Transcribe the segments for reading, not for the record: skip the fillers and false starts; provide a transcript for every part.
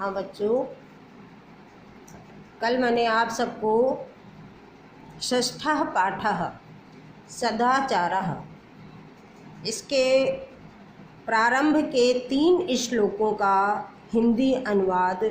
हाँ बच्चों, कल मैंने आप सबको षष्ठः पाठः सदाचारः इसके प्रारंभ के 3 श्लोकों का हिंदी अनुवाद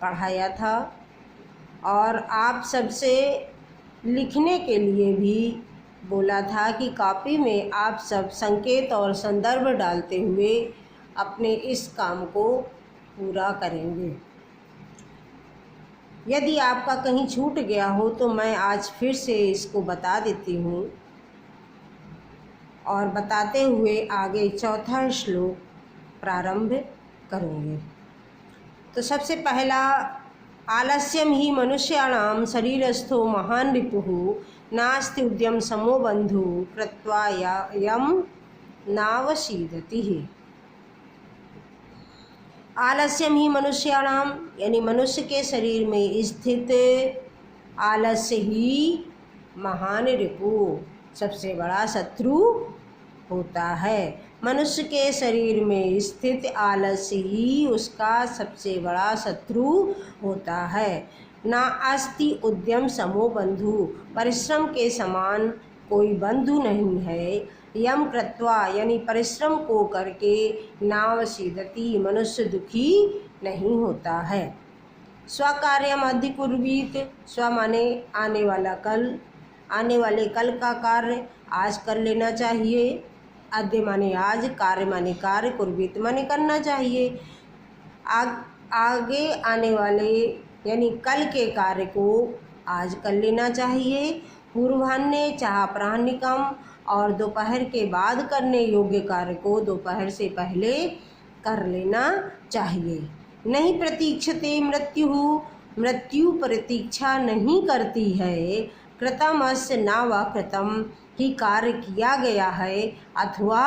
पढ़ाया था और आप सबसे लिखने के लिए भी बोला था कि कॉपी में आप सब संकेत और संदर्भ डालते हुए अपने इस काम को पूरा करेंगे। यदि आपका कहीं छूट गया हो तो मैं आज फिर से इसको बता देती हूँ और बताते हुए आगे चौथा श्लोक प्रारंभ करूँगी। तो सबसे पहला, आलस्यम ही मनुष्याणां शरीरस्थो महान् रिपुः नास्ति उद्यम समो बन्धु कृत्वा यं नावसीदति। आलस्यम ही मनुष्याणाम यानी मनुष्य के शरीर में स्थित आलस्य ही महान रिपु सबसे बड़ा शत्रु होता है। मनुष्य के शरीर में स्थित आलस्य ही उसका सबसे बड़ा शत्रु होता है। ना अस्ति उद्यम समो बंधु, परिश्रम के समान कोई बंधु नहीं है। यम कृत्वा यानी परिश्रम को करके नावसीदति, मनुष्य दुखी नहीं होता है। स्वकार्यम अधिकुर्वीत, स्व माने आने वाला कल, आने वाले कल का कार्य आज कर लेना चाहिए। अद्य माने आज, कार्य माने कार्य, कुर्वीत माने करना चाहिए। आगे आने वाले यानी कल के कार्य को आज कर लेना चाहिए। पूर्वाह्ने चापराह्निकम, और दोपहर के बाद करने योग्य कार्य को दोपहर से पहले कर लेना चाहिए। नहीं प्रतीक्षते मृत्यु, मृत्यु प्रतीक्षा नहीं करती है। कृतमस्य न वा कृतम, कि कार्य किया गया है अथवा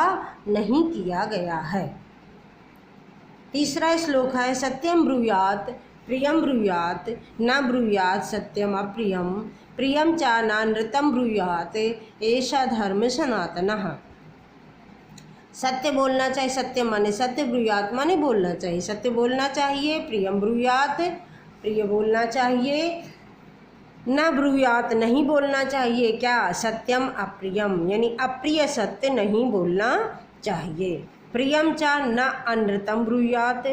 नहीं किया गया है। तीसरा श्लोक है, सत्यम ब्रूयात प्रियम ब्रूयात न ब्रूयात सत्यम अप्रियम, प्रियम चा नानृतम ब्रूयात ऐसा धर्म सनातनः। सत्य बोलना चाहिए, सत्य माने सत्य, ब्रूयात माने बोलना चाहिए, सत्य बोलना चाहिए। प्रियम ब्रूयात, प्रिय बोलना चाहिए। न ब्रूयात नहीं बोलना चाहिए। क्या? सत्यम अप्रियम यानी अप्रिय सत्य नहीं बोलना चाहिए। प्रियम चा न अनृतम ब्रूयात,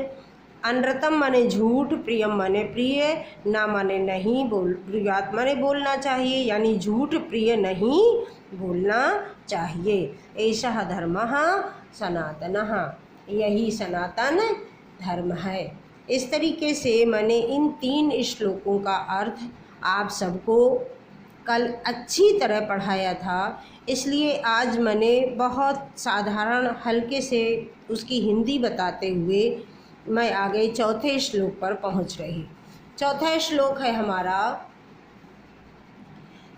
अनृतम माने झूठ, प्रियम माने प्रिय, ना माने नहीं, ब्रूयात माने बोलना चाहिए, यानी झूठ प्रिय नहीं बोलना चाहिए। ऐसा धर्मः सनातनः, यही सनातन धर्म है। इस तरीके से मैंने इन 3 श्लोकों का अर्थ आप सबको कल अच्छी तरह पढ़ाया था, इसलिए आज मैंने बहुत साधारण हल्के से उसकी हिंदी बताते हुए मैं आगे चौथे श्लोक पर पहुंच रही। चौथा श्लोक है हमारा,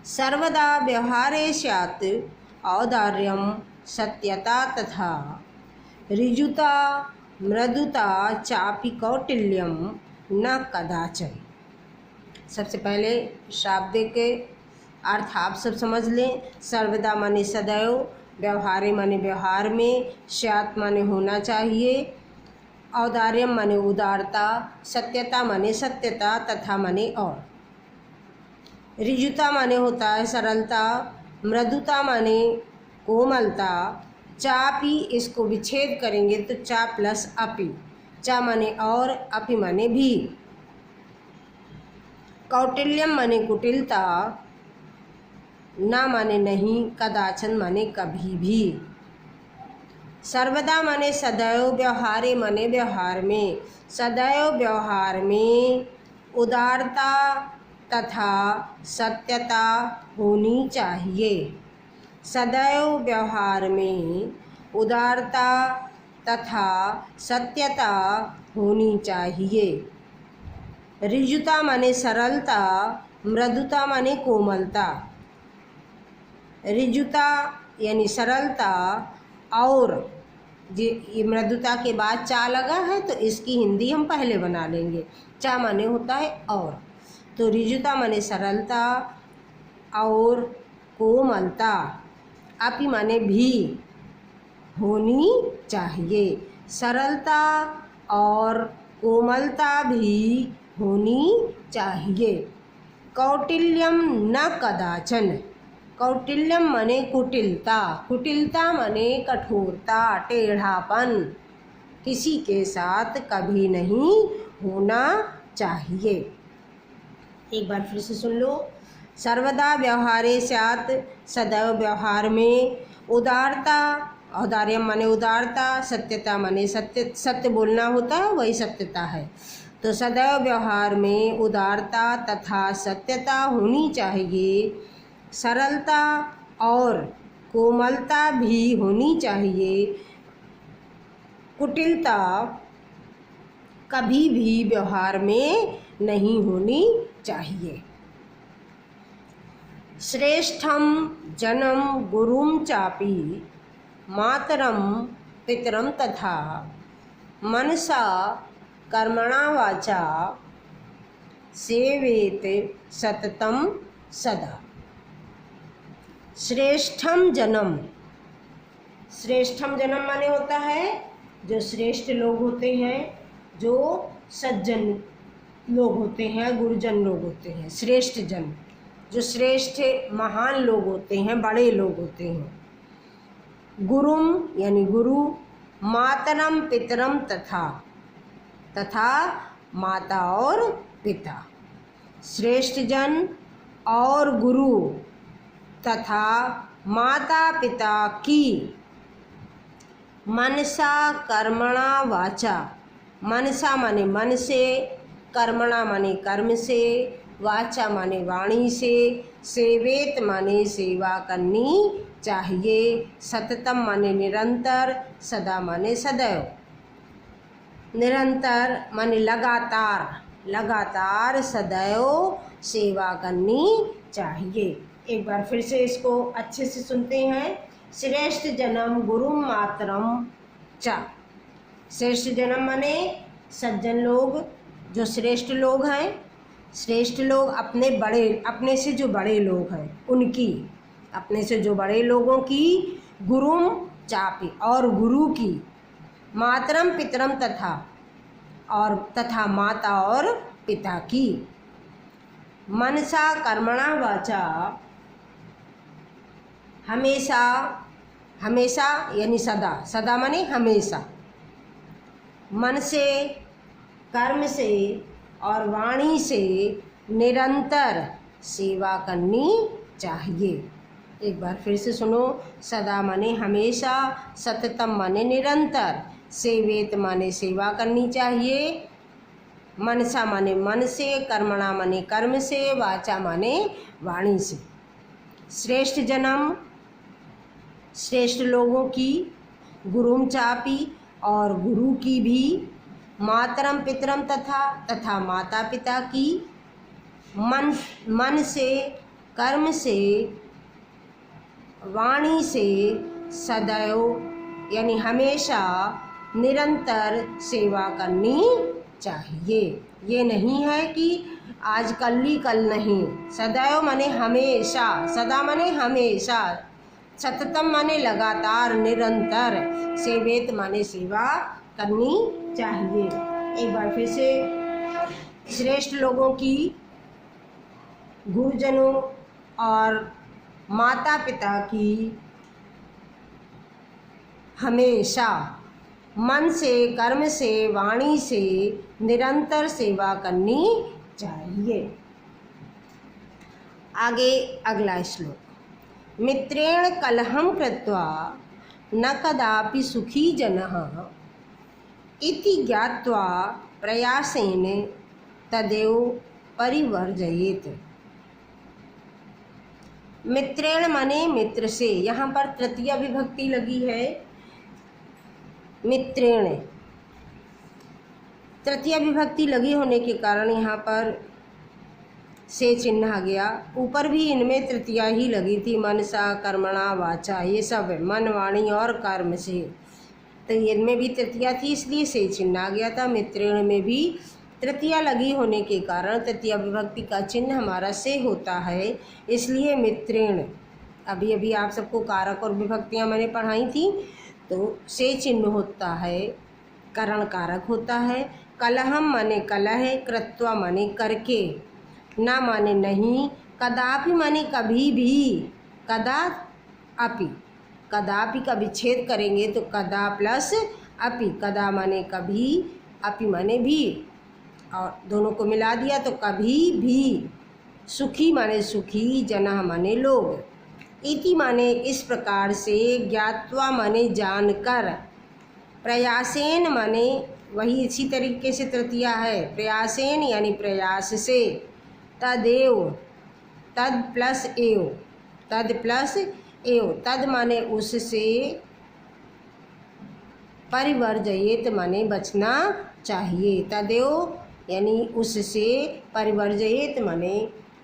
सर्वदा व्यवहारे स्यात् औदार्यम सत्यता तथा ऋजुता मृदुता चापि कौटिल्यम न कदाचन। सबसे पहले शाब्दिक अर्थ आप सब समझ लें। सर्वदा माने सदैव, व्यवहारे माने व्यवहार में, स्यात् माने होना चाहिए, औदार्यम माने उदारता, सत्यता माने सत्यता, तथा माने और। ऋजुता माने होता है सरलता, मृदुता माने कोमलता, चापी इसको विच्छेद करेंगे तो चा प्लस अपि, चा माने और, अपि माने भी। कौटिल्यम माने कुटिलता, ना माने नहीं, कदाचन माने कभी भी। सर्वदा माने सदैव, व्यवहारे माने व्यवहार में, सदैव व्यवहार में उदारता तथा सत्यता होनी चाहिए। सदैव व्यवहार में उदारता तथा सत्यता होनी चाहिए। ऋजुता माने सरलता, मृदुता माने कोमलता। ऋजुता यानी सरलता, और ये मृदुता के बाद चा लगा है तो इसकी हिंदी हम पहले बना लेंगे। चा माने होता है और, तो ऋजुता माने सरलता और कोमलता, अपि माने भी होनी चाहिए। सरलता और कोमलता भी होनी चाहिए। कौटिल्यम न कदाचन, कौटिल्यम माने कुटिलता, कुटिलता माने कठोरता, टेढ़ापन, किसी के साथ कभी नहीं होना चाहिए। एक बार फिर से सुन लो। सर्वदा व्यवहारे स्यात्, सदैव व्यवहार में। उदारता, औदार्य माने उदारता, सत्यता माने सत्य, सत्य बोलना होता है वही सत्यता है। तो सदैव व्यवहार में उदारता तथा सत्यता होनी चाहिए। सरलता और कोमलता भी होनी चाहिए। कुटिलता कभी भी व्यवहार में नहीं होनी चाहिए। श्रेष्ठम जनम गुरुम चापि मातरम पितरम तथा मनसा कर्मणा वाचा सेवेत सततम सदा। श्रेष्ठम जन्म, श्रेष्ठम जन्म माने होता है जो श्रेष्ठ लोग होते हैं, जो सज्जन लोग होते हैं, गुरुजन लोग होते हैं, श्रेष्ठ जन, जो श्रेष्ठ महान लोग होते हैं, बड़े लोग होते हैं। गुरुम यानी गुरु, मातरम पितरम तथा, तथा माता और पिता। श्रेष्ठ जन और गुरु तथा माता पिता की मनसा कर्मणा वाचा, मनसा माने मन से, कर्मणा माने कर्म से, वाचा माने वाणी से, सेवेत माने सेवा करनी चाहिए, सततम माने निरंतर, सदा माने सदैव। निरंतर माने लगातार, लगातार सदैव सेवा करनी चाहिए। एक बार फिर से इसको अच्छे से सुनते हैं। श्रेष्ठ जन्म गुरु मातरम च, श्रेष्ठ जन्म माने सज्जन लोग, जो श्रेष्ठ लोग हैं, श्रेष्ठ लोग अपने बड़े, अपने से जो बड़े लोग हैं उनकी, अपने से जो बड़े लोगों की, गुरुम चापी और गुरु की, मातरम पितरम तथा और तथा माता और पिता की, मनसा कर्मणा वाचा हमेशा, हमेशा यानी सदा, सदा माने हमेशा, मन से, कर्म से और वाणी से निरंतर सेवा करनी चाहिए। एक बार फिर से सुनो। सदा माने हमेशा, सततम माने निरंतर, सेवेत माने सेवा करनी चाहिए, मनसा माने मन से, कर्मणा माने कर्म से, वाचा माने वाणी से। श्रेष्ठ जन्म श्रेष्ठ लोगों की, गुरुम चापी और गुरु की भी, मातरम पितरम तथा माता पिता की, मन से, कर्म से, वाणी से, सदैव यानी हमेशा निरंतर सेवा करनी चाहिए। ये नहीं है कि आज कल ही कल नहीं, सदैव माने हमेशा, सदा माने हमेशा, सततम माने लगातार, निरंतर, सेवेत माने सेवा करनी चाहिए। एक बार फिर से। श्रेष्ठ लोगों की, गुरुजनों और माता पिता की हमेशा मन से, कर्म से, वाणी से निरंतर सेवा करनी चाहिए। आगे अगला श्लोक। मित्रेण कलहं कृत्वा न कदापि सुखी जनः इति ज्ञात्वा प्रयासेन तदेव परिवर्जयेत्। मित्रेण माने मित्र से, यहाँ पर तृतीया विभक्ति लगी है। मित्रेण तृतीया विभक्ति लगी होने के कारण यहाँ पर से चिन्ह आ गया। ऊपर भी इनमें तृतीया ही लगी थी, मनसा, कर्मणा, वाचा, ये सब है, मन, वाणी और कर्म से, तो इनमें भी तृतीया थी इसलिए से चिन्ह आ गया था। मित्रेण में भी तृतीया लगी होने के कारण तृतीया विभक्ति का चिन्ह हमारा से होता है, इसलिए मित्रेण। अभी अभी आप सबको कारक और विभक्तियाँ मैंने पढ़ाई थी, तो से चिन्ह होता है, करण कारक होता है, कलहम माने कलह, कृत्वा माने करके, ना माने नहीं, कदापि माने कभी भी, कदापि, कदापि का विच्छेद करेंगे तो कदा प्लस अपि, कदा माने कभी, अपि माने भी, और दोनों को मिला दिया तो कभी भी। सुखी माने सुखी, जनः माने लोग, इति माने इस प्रकार से, ज्ञात्वा माने जानकर, प्रयासेन माने वही इसी तरीके से तृतीया है, प्रयासेन यानी प्रयास से, तदेव, तद प्लस एव, तद प्लस एव, तद माने उससे, परिवर्जयेत माने बचना चाहिए, तदेव यानी उससे, परिवर्जयेत माने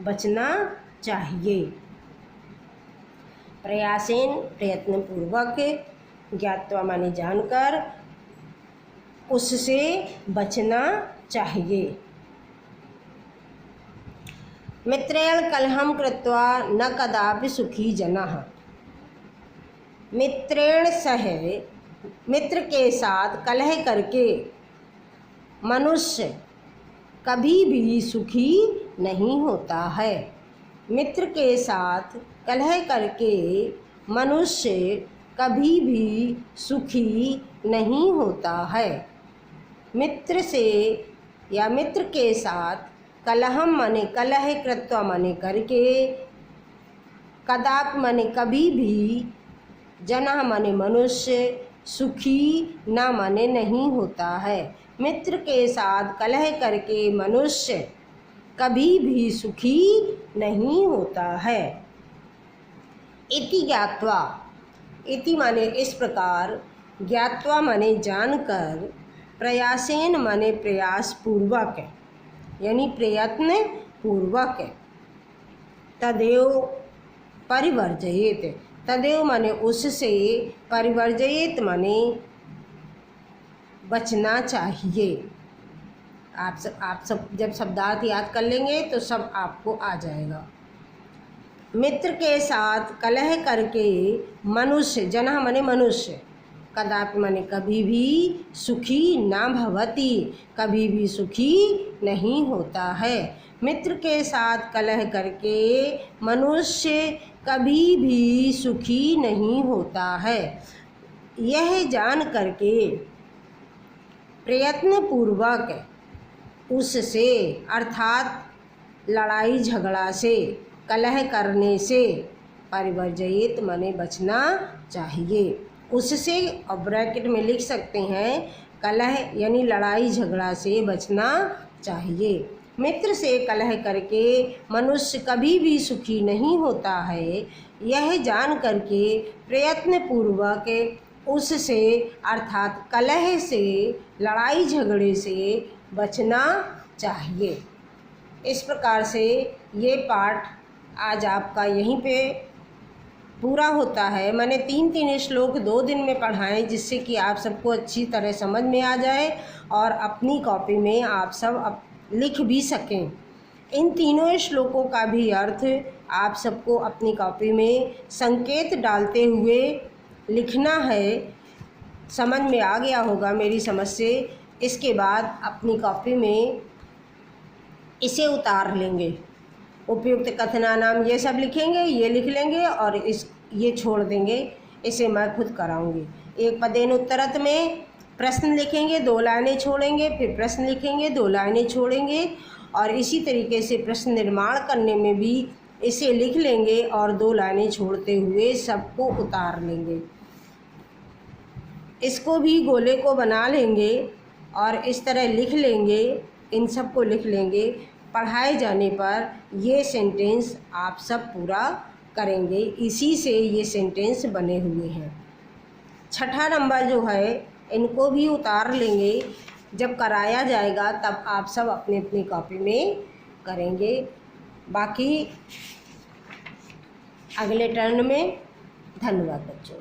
बचना चाहिए। प्रयासेन प्रयत्न पूर्वक, ज्ञात्वा माने जानकर, उससे बचना चाहिए। मित्रेण कलहम कृत्वा न कदापि सुखी जनः, मित्रेण सह, मित्र के साथ कलह करके मनुष्य कभी भी सुखी नहीं होता है। मित्र के साथ कलह करके मनुष्य कभी भी सुखी नहीं होता है। मित्र से या मित्र के साथ कलहम माने कलह, कृत्वा माने करके, कदापि माने कभी भी, जनः माने मनुष्य, सुखी ना माने नहीं होता है। मित्र के साथ कलह करके मनुष्य कभी भी सुखी नहीं होता है। इति ज्ञात्वा, इति माने इस प्रकार, ज्ञात्वा माने जानकर, प्रयासेन माने प्रयास पूर्वक यानी प्रयत्न पूर्वक, तदेव परिवर्जयेत, तदेव माने उससे, परिवर्जयेत माने बचना चाहिए। आप सब जब शब्दार्थ याद कर लेंगे तो सब आपको आ जाएगा। मित्र के साथ कलह करके मनुष्य, जनः माने मनुष्य, कदापि माने कभी भी, सुखी ना भवति कभी भी सुखी नहीं होता है। मित्र के साथ कलह करके मनुष्य कभी भी सुखी नहीं होता है। यह जान करके प्रयत्न पूर्वक उससे, अर्थात लड़ाई झगड़ा से, कलह करने से, परिवर्जयित माने बचना चाहिए। उससे, और ब्रैकेट में लिख सकते हैं, कलह यानी लड़ाई झगड़ा से बचना चाहिए। मित्र से कलह करके मनुष्य कभी भी सुखी नहीं होता है। यह जान करके प्रयत्न पूर्वक उससे, अर्थात कलह से, लड़ाई झगड़े से बचना चाहिए। इस प्रकार से ये पाठ आज आपका यहीं पे पूरा होता है। मैंने 3-3 श्लोक 2 दिन में पढ़ाए, जिससे कि आप सबको अच्छी तरह समझ में आ जाए और अपनी कॉपी में आप सब लिख भी सकें। इन तीनों श्लोकों का भी अर्थ आप सबको अपनी कॉपी में संकेत डालते हुए लिखना है। समझ में आ गया होगा मेरी समझ से। इसके बाद अपनी कॉपी में इसे उतार लेंगे। उपयुक्त कथनानाम ये सब लिखेंगे, ये लिख लेंगे और ये छोड़ देंगे। इसे मैं खुद कराऊंगी। एक पदेन उत्तरत में प्रश्न लिखेंगे, 2 लाइनें छोड़ेंगे, फिर प्रश्न लिखेंगे, 2 लाइनें छोड़ेंगे, और इसी तरीके से प्रश्न निर्माण करने में भी इसे लिख लेंगे और 2 लाइनें छोड़ते हुए सबको उतार लेंगे। इसको भी गोले को बना लेंगे और इस तरह लिख लेंगे, इन सब को लिख लेंगे। पढ़ाए जाने पर ये सेंटेंस आप सब पूरा करेंगे। इसी से ये सेंटेंस बने हुए हैं। 6ठा नंबर जो है इनको भी उतार लेंगे। जब कराया जाएगा तब आप सब अपनी अपनी कॉपी में करेंगे। बाकी अगले टर्न में। धन्यवाद बच्चों।